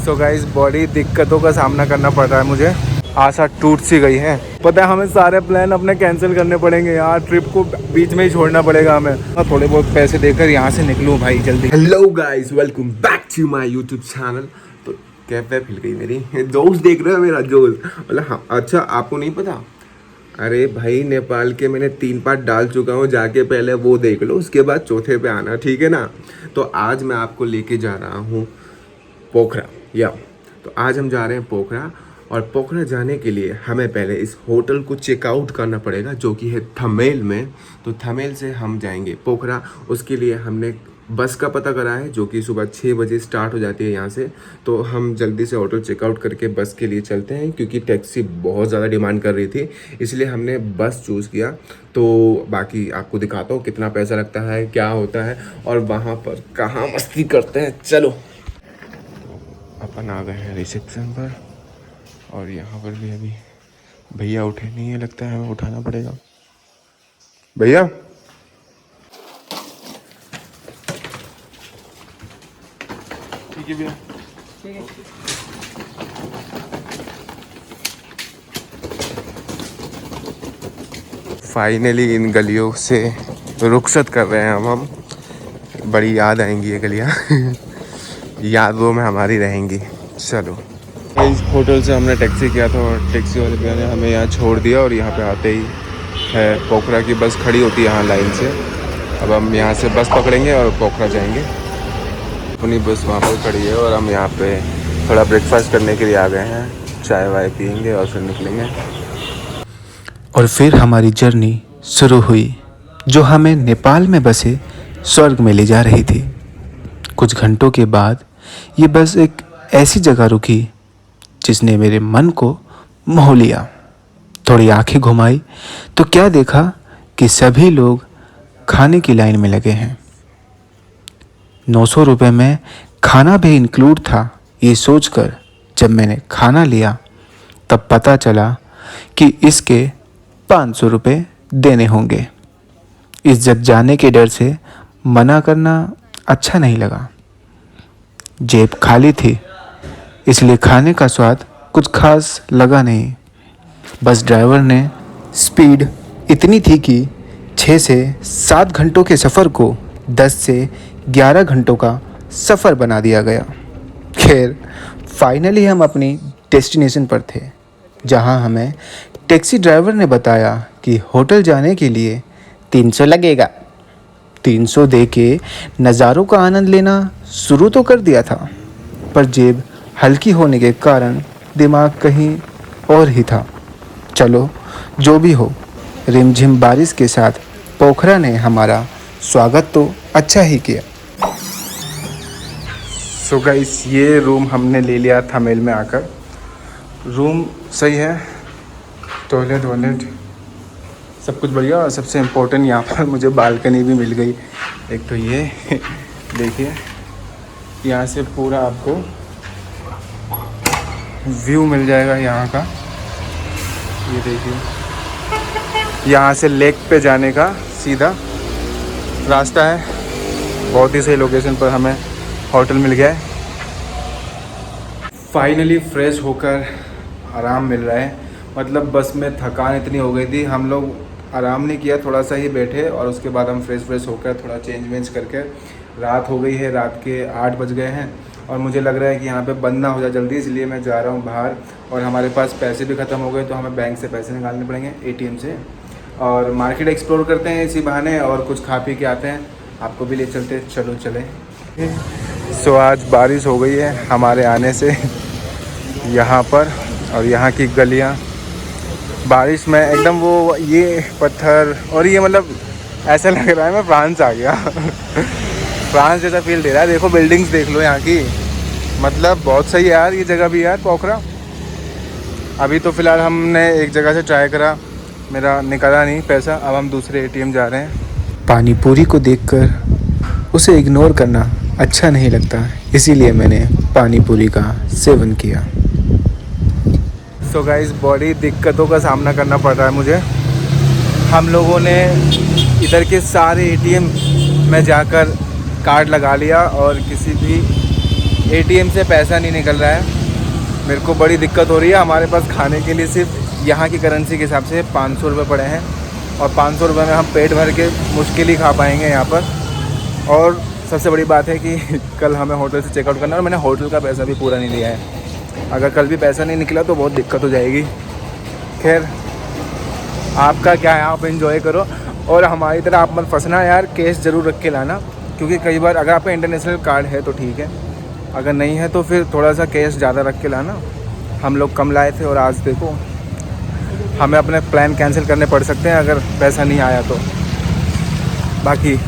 So guys बड़ी दिक्कतों का सामना करना पड़ रहा है मुझे। आशा टूट सी गई है। पता है हमें सारे प्लान अपने कैंसिल करने पड़ेंगे यार, ट्रिप को बीच में ही छोड़ना पड़ेगा हमें। थोड़े बहुत पैसे देकर यहाँ से निकलूँ भाई जल्दी। Hello guys, welcome back to my YouTube channel. तो कैब वैब हिल गई मेरी। दोस्त देख रहे हो मेरा दोस्त? मतलब हाँ, अच्छा आपको नहीं पता? अरे भाई नेपाल के मैंने 3 पार्ट डाल चुका हूँ, जाके पहले वो देख लो, उसके बाद चौथे पे आना, ठीक है ना? तो आज मैं आपको लेके जा रहा हूँ पोखरा। तो आज हम जा रहे हैं पोखरा, और पोखरा जाने के लिए हमें पहले इस होटल को चेकआउट करना पड़ेगा जो कि है थमेल में। तो थमेल से हम जाएंगे पोखरा। उसके लिए हमने बस का पता करा है जो कि सुबह 6 बजे स्टार्ट हो जाती है यहाँ से। तो हम जल्दी से होटल चेकआउट करके बस के लिए चलते हैं, क्योंकि टैक्सी बहुत ज़्यादा डिमांड कर रही थी, इसलिए हमने बस चूज़ किया। तो बाकी आपको दिखाता हूँ कितना पैसा लगता है, क्या होता है, और वहाँ पर कहाँ मस्ती करते हैं। चलो अपन आ गए हैं रिसेप्शन पर, और यहाँ पर भी अभी भैया उठे नहीं है, लगता है हमें उठाना पड़ेगा। भैया ठीक है भैया, ठीक है। फाइनली इन गलियों से रुखसत कर रहे हैं हम। बड़ी याद आएंगी ये गलियाँ यादों में हमारी रहेंगी। चलो, इस होटल से हमने टैक्सी किया था और टैक्सी वाले भैया ने हमें यहाँ छोड़ दिया, और यहाँ पे आते ही है पोखरा की बस खड़ी होती है यहाँ लाइन से। अब हम यहाँ से बस पकड़ेंगे और पोखरा जाएंगे। अपनी बस वहाँ पर खड़ी है और हम यहाँ पे थोड़ा ब्रेकफास्ट करने के लिए आ गए हैं। चाय वाय पियेंगे और फिर निकलेंगे। और फिर हमारी जर्नी शुरू हुई, जो हमें नेपाल में बसे स्वर्ग में ले जा रही थी। कुछ घंटों के बाद ये बस एक ऐसी जगह रुकी जिसने मेरे मन को मोह लिया। थोड़ी आंखें घुमाई तो क्या देखा कि सभी लोग खाने की लाइन में लगे हैं। 900 रुपये में खाना भी इंक्लूड था। ये सोचकर जब मैंने खाना लिया तब पता चला कि इसके 500 रुपये देने होंगे। इज्जत जाने के डर से मना करना अच्छा नहीं लगा। जेब खाली थी, इसलिए खाने का स्वाद कुछ खास लगा नहीं। बस ड्राइवर ने स्पीड इतनी थी कि 6 से 7 घंटों के सफ़र को 10 से 11 घंटों का सफ़र बना दिया गया। खैर फाइनली हम अपनी डेस्टिनेशन पर थे, जहां हमें टैक्सी ड्राइवर ने बताया कि होटल जाने के लिए 300 लगेगा। 300 दे के नज़ारों का आनंद लेना शुरू तो कर दिया था, पर जेब हल्की होने के कारण दिमाग कहीं और ही था। चलो जो भी हो, रिमझिम बारिश के साथ पोखरा ने हमारा स्वागत तो अच्छा ही किया। सो गाइस ये रूम हमने ले लिया थमेल में आकर। रूम सही है, टॉयलेट वॉयलेट सब कुछ बढ़िया, और सबसे इम्पोर्टेंट यहाँ पर मुझे बालकनी भी मिल गई। एक तो ये देखिए, यहाँ से पूरा आपको व्यू मिल जाएगा यहाँ का। ये देखिए, यहाँ से लेक पे जाने का सीधा रास्ता है। बहुत ही सही लोकेशन पर हमें होटल मिल गया है। फाइनली फ्रेश होकर आराम मिल रहा है। मतलब बस में थकान इतनी हो गई थी, हम लोग आराम नहीं किया, थोड़ा सा ही बैठे, और उसके बाद हम फ्रेश होकर थोड़ा चेंज वेंज करके रात हो गई है। रात के 8 बज गए हैं, और मुझे लग रहा है कि यहाँ पे बंद ना हो जाए जल्दी, इसलिए मैं जा रहा हूँ बाहर। और हमारे पास पैसे भी ख़त्म हो गए, तो हमें बैंक से पैसे निकालने पड़ेंगे ATM से, और मार्केट एक्सप्लोर करते हैं इसी बहाने, और कुछ खा पी के आते हैं। आपको भी ले चलते, चलो चलें। सो आज बारिश हो गई है हमारे आने से यहाँ पर, और यहाँ की गलियाँ बारिश में एकदम वो ये पत्थर, और ये मतलब ऐसा लग रहा है मैं फ्रांस आ गया फ्रांस जैसा फील दे रहा है। देखो बिल्डिंग्स देख लो यहाँ की, मतलब बहुत सही है यार ये जगह भी यार, पोखरा। अभी तो फ़िलहाल हमने एक जगह से ट्राई करा, मेरा निकला नहीं पैसा। अब हम दूसरे ATM जा रहे हैं। पानी पूरी को देखकर उसे इग्नोर करना अच्छा नहीं लगता, इसीलिए मैंने पानी पूरी का सेवन किया। सो गाइस बड़ी दिक्कतों का सामना करना पड़ रहा है मुझे। हम लोगों ने इधर के सारे ATM में जाकर कार्ड लगा लिया, और किसी भी एटीएम से पैसा नहीं निकल रहा है, मेरे को बड़ी दिक्कत हो रही है। हमारे पास खाने के लिए सिर्फ यहाँ की करेंसी के हिसाब से 500 रुपये पड़े हैं और 500 रुपये में हम पेट भर के मुश्किल ही खा पाएंगे यहाँ पर। और सबसे बड़ी बात है कि कल हमें होटल से चेकआउट करना है और मैंने होटल का पैसा भी पूरा नहीं लिया है। अगर कल भी पैसा नहीं निकला तो बहुत दिक्कत हो जाएगी। खैर आपका क्या है, आप एंजॉय करो और हमारी तरह आप मत फंसना यार। कैश ज़रूर रख के लाना, क्योंकि कई बार अगर आपका इंटरनेशनल कार्ड है तो ठीक है, अगर नहीं है तो फिर थोड़ा सा कैश ज़्यादा रख के लाना। हम लोग कम लाए थे और आज देखो हमें अपने प्लान कैंसिल करने पड़ सकते हैं अगर पैसा नहीं आया तो। बाकी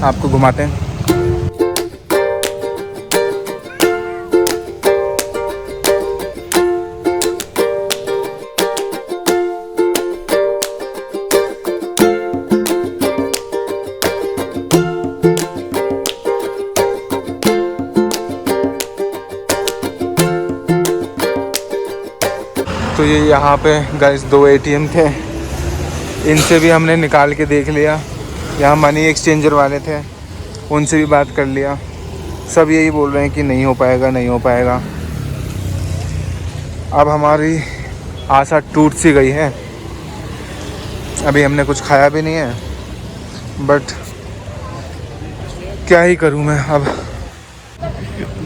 आपको घुमाते हैं। तो ये यहाँ पे गाइस 2 एटीएम थे, इनसे भी हमने निकाल के देख लिया। यहाँ मनी एक्सचेंजर वाले थे, उनसे भी बात कर लिया। सब यही बोल रहे हैं कि नहीं हो पाएगा, नहीं हो पाएगा। अब हमारी आशा टूट सी गई है। अभी हमने कुछ खाया भी नहीं है, बट क्या ही करूँ मैं अब।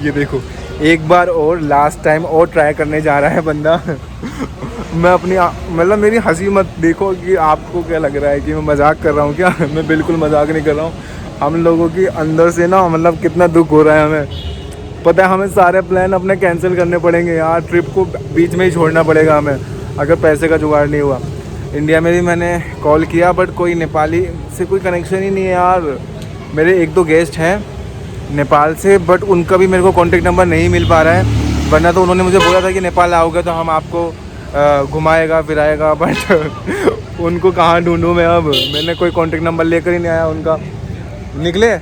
ये देखो एक बार और लास्ट टाइम और ट्राई करने जा रहा है बंदा। मैं अपनी मतलब मेरी हंसी मत देखो कि आपको क्या लग रहा है कि मैं मजाक कर रहा हूँ क्या। मैं बिल्कुल मजाक नहीं कर रहा हूँ। हम लोगों की अंदर से ना मतलब कितना दुख हो रहा है हमें। पता है हमें सारे प्लान अपने कैंसिल करने पड़ेंगे यार, ट्रिप को बीच में ही छोड़ना पड़ेगा हमें अगर पैसे का जुगाड़ नहीं हुआ। इंडिया में भी मैंने कॉल किया बट कोई नेपाली से कोई कनेक्शन ही नहीं है यार। मेरे 1-2 गेस्ट हैं नेपाल से, बट उनका भी मेरे को कॉन्टेक्ट नंबर नहीं मिल पा रहा है। वरना तो उन्होंने मुझे बोला था कि नेपाल आओगे तो हम आपको घुमाएगा फिराएगा, बट उनको कहाँ ढूंढूं मैं अब। मैंने कोई कॉन्टेक्ट नंबर लेकर ही नहीं आया उनका। निकले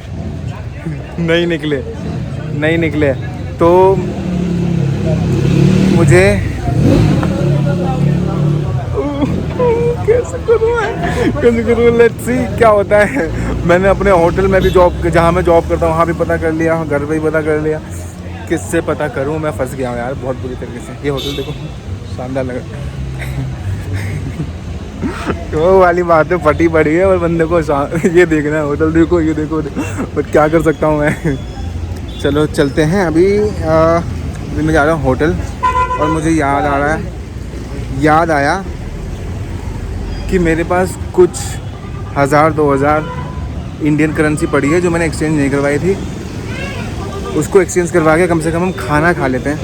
नहीं निकले तो मुझे कैसे करूँ। लेट्स सी क्या होता है। मैंने अपने होटल में भी जॉब, जहाँ मैं जॉब करता हूँ वहाँ भी पता कर लिया, घर पे भी पता कर लिया। किससे पता करूँ, मैं फंस गया हूँ यार बहुत बुरी तरीके से। ये होटल देखो शानदार लग रहा है। वो वाली बात है, फटी पड़ी है और बंदे को ये देखना है होटल देखो, ये देखो, बट क्या कर सकता हूँ मैं। चलो चलते हैं। अभी मैं जा रहा हूँ होटल और मुझे याद आया कि मेरे पास कुछ 1000-2000 इंडियन करेंसी पड़ी है जो मैंने एक्सचेंज नहीं करवाई थी। उसको एक्सचेंज करवा के कम से कम हम खाना खा लेते हैं।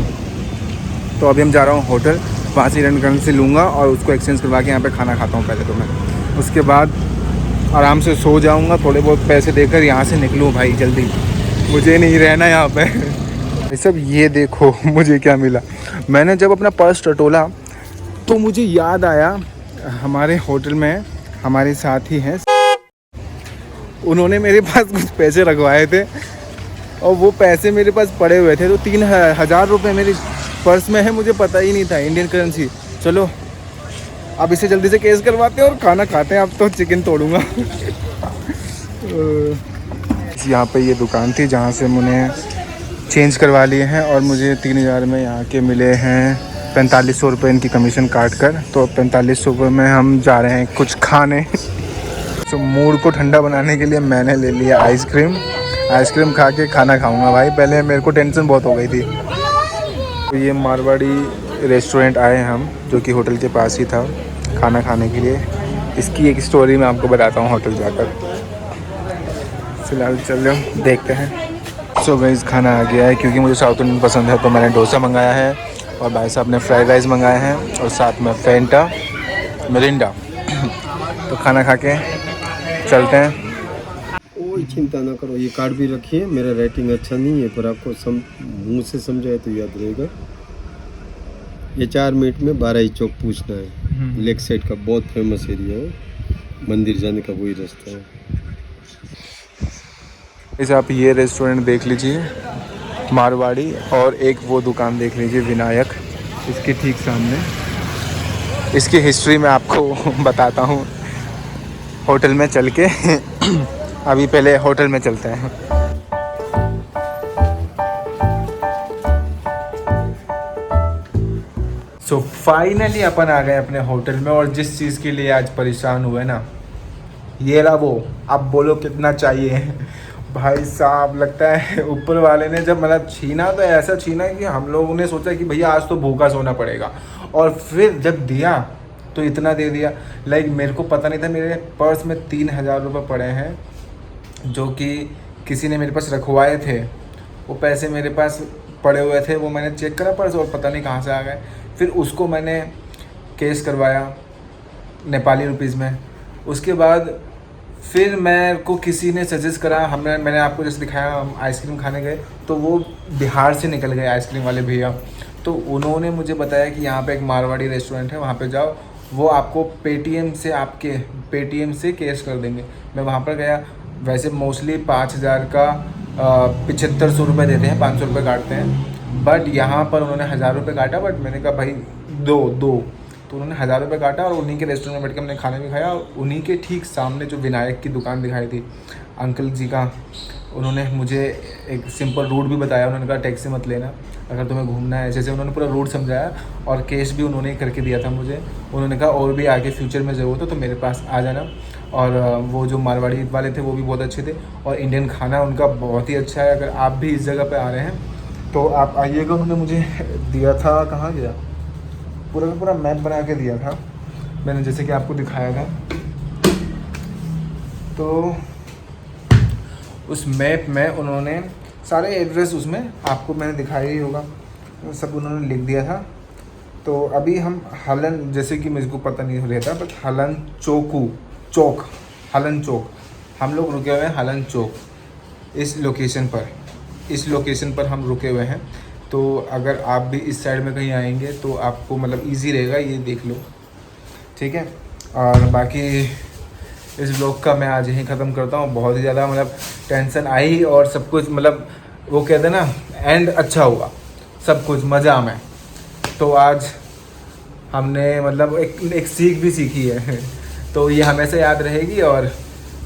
तो अभी हम जा रहा हूँ होटल, 5 इंडियन करेंसी लूँगा और उसको एक्सचेंज करवा के यहाँ पे खाना खाता हूँ पहले तो मैं। उसके बाद आराम से सो जाऊँगा, थोड़े बहुत पैसे देकर यहाँ से निकलूँ भाई जल्दी, मुझे नहीं रहना यहाँ पे। सब ये देखो मुझे क्या मिला। मैंने जब अपना पर्स टटोला तो मुझे याद आया हमारे होटल में हमारे साथी हैं, उन्होंने मेरे पास कुछ पैसे रखवाए थे और वो पैसे मेरे पास पड़े हुए थे। तो 3000 रुपये मेरे पर्स में है, मुझे पता ही नहीं था इंडियन करेंसी। चलो अब इसे जल्दी से केस करवाते हैं और खाना खाते हैं। अब तो चिकन तोड़ूंगा। यहाँ पे ये दुकान थी जहाँ से मैंने चेंज करवा लिए हैं और मुझे 3000 में यहाँ के मिले हैं 4500 रुपये इनकी कमीशन काट कर। तो 4500 रुपये में हम जा रहे हैं कुछ खाने। तो मूड को ठंडा बनाने के लिए मैंने ले लिया आइसक्रीम खा के खाना खाऊंगा भाई। पहले मेरे को टेंशन बहुत हो गई थी। तो ये मारवाड़ी रेस्टोरेंट आए हम, जो कि होटल के पास ही था, खाना खाने के लिए। इसकी एक स्टोरी मैं आपको बताता हूँ होटल जाकर। फिलहाल चलो देखते हैं। सो गाइस खाना आ गया है, क्योंकि मुझे साउथ इंडियन पसंद है तो मैंने डोसा मंगाया है और भाई साहब ने फ्राइड राइस मंगाए हैं और साथ में फेंटा मिरिंडा। तो खाना खा के चलते हैं। कोई चिंता ना करो, ये कार्ड भी रखिए। मेरा राइटिंग अच्छा नहीं है पर आपको मुँह से समझाए तो याद रहेगा। ये 4 मिनट में 12 चौक पूछना है। लेक साइड का बहुत फेमस एरिया है, मंदिर जाने का वही रास्ता है। इसे आप ये रेस्टोरेंट देख लीजिए मारवाड़ी, और एक वो दुकान देख लीजिए विनायक, इसके ठीक सामने। इसकी हिस्ट्री मैं आपको बताता हूँ होटल में चल के। अभी पहले होटल में चलते हैं। सो फाइनली अपन आ गए अपने होटल में, और जिस चीज़ के लिए आज परेशान हुए ना, ये रहा वो। अब बोलो कितना चाहिए भाई साहब। लगता है ऊपर वाले ने जब मतलब छीना तो ऐसा छीना कि हम लोगों ने सोचा कि भैया आज तो भूखा सोना पड़ेगा, और फिर जब दिया तो इतना दे दिया। लाइक मेरे को पता नहीं था, मेरे पर्स में 3,000 रुपये पड़े हैं, जो कि किसी ने मेरे पास रखवाए थे। वो पैसे मेरे पास पड़े हुए थे, वो मैंने चेक करा पर्स और पता नहीं कहाँ से आ गए। फिर उसको मैंने कैश करवाया नेपाली रुपीज़ में। उसके बाद फिर मेरे को किसी ने सजेस्ट करा, मैंने आपको जैसे दिखाया, हम आइसक्रीम खाने गए तो वो बिहार से निकल गए आइसक्रीम वाले भैया। तो उन्होंने मुझे बताया कि यहाँ पे एक मारवाड़ी रेस्टोरेंट है, वहाँ पे जाओ, वो आपको पेटीएम से कैश कर देंगे। मैं वहाँ पर गया। वैसे मोस्टली 5,000 का 7500 रुपये देते हैं, 500 रुपये काटते हैं, बट यहाँ पर उन्होंने 1,000 रुपये काटा। बट मैंने कहा भाई दो तो उन्होंने 1,000 रुपये काटा, और उन्हीं के रेस्टोरेंट में बैठ के हमने खाना भी खाया। और उन्हीं के ठीक सामने जो विनायक की दुकान दिखाई थी अंकल जी का, उन्होंने मुझे एक सिंपल रूट भी बताया। उन्होंने कहा टैक्सी मत लेना अगर तुम्हें घूमना है, जैसे उन्होंने पूरा रूट समझाया, और कैश भी उन्होंने करके दिया था मुझे। उन्होंने कहा और भी आगे फ्यूचर में ज़रूरत हो तो मेरे पास आ जाना। और वो जो मारवाड़ी वाले थे वो भी बहुत अच्छे थे, और इंडियन खाना उनका बहुत ही अच्छा है। अगर आप भी इस जगह पे आ रहे हैं तो आप आइएगा। उन्होंने मुझे दिया था, कहाँ गया, पूरा मैप बना के दिया था मैंने, जैसे कि आपको दिखाया था। तो उस मैप में उन्होंने सारे एड्रेस, उसमें आपको मैंने दिखाया ही होगा, सब उन्होंने लिख दिया था। तो अभी हम हलन, जैसे कि मुझको पता नहीं रहता, बट हलन चौक हम लोग रुके हुए हैं। हलन चौक इस लोकेशन पर हम रुके हुए हैं। तो अगर आप भी इस साइड में कहीं आएंगे तो आपको मतलब इजी रहेगा, ये देख लो, ठीक है। और बाकी इस व्लॉग का मैं आज यहीं ख़त्म करता हूँ। बहुत ही ज़्यादा मतलब टेंशन आई, और सब कुछ मतलब वो कहते हैं ना, एंड अच्छा हुआ, सब कुछ मज़ा में। तो आज हमने मतलब एक सीख भी सीखी है तो ये हमेशा याद रहेगी, और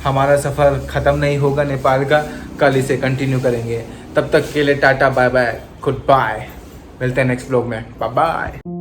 हमारा सफ़र ख़त्म नहीं होगा नेपाल का, कल इसे कंटिन्यू करेंगे। तब तक के लिए ta-ta bye bye, goodbye, मिलते हैं नेक्स्ट व्लॉग में, बाय बाय।